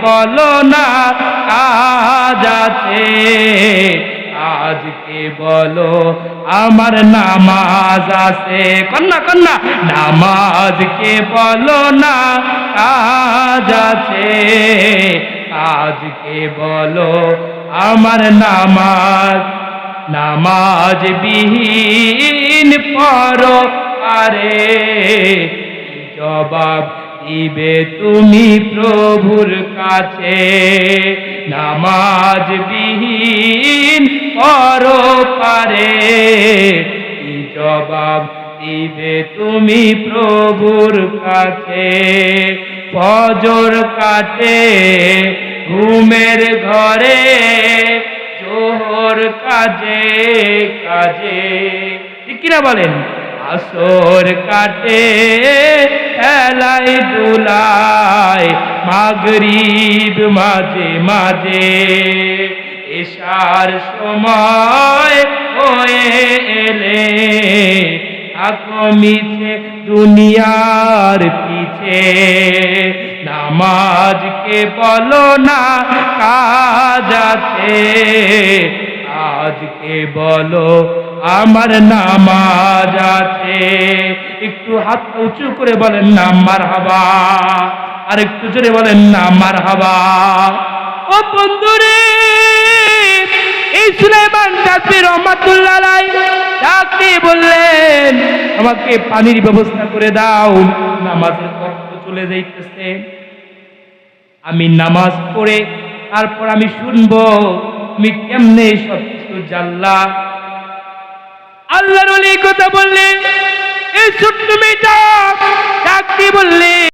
বলো না কাজ আছে, আজকে বলো আমার নামাজ আছে। কন্যা কন্যা নামাজকে বলো না কাজ আছে, আজকে বলো আমার নামাজ। নামাজ বিহীন পরো আরে জবাব দিবে তুমি প্রভুর কাছে। নামাজ বিহীন পরো পারে কি জবাব দিবে তুমি প্রভুর কাছে। ফজর কাটে ঘুমের ঘরে, জোহর কাজে কাজে, ঠিক কিনা বলেন? আসর কাটে খেলায় দুলায়, মাগরিব মাঝে মাঝে, এশার সময় হয়ে এলে থাকো মিছে দুনিয়ার পিছে। নামাজকে বলো না কাজ আছে, আজকে বলো আমার নামাজ আছে। একটু হাত উঁচু করে বলেন না মারহাবা, আর একটু জোরে বলেন না মারহাবা। ও বন্ধুরে, এই সুলাইমান তাকবীর রহমাতুল্লাহ আলাইহি ডাকতে বললেন, আমাকে পানির ব্যবস্থা করে দাও, নামাজের ওয়াক্ত চলে যাইতেছে। আমি নামাজ পড়ে তারপর আমি শুনবো তুমি কেমনে সব কিছু জানলা। আল্লাহর ওলি কথা বললেন, এই ছোট্ট মেয়েটা ডাকতে বললেন,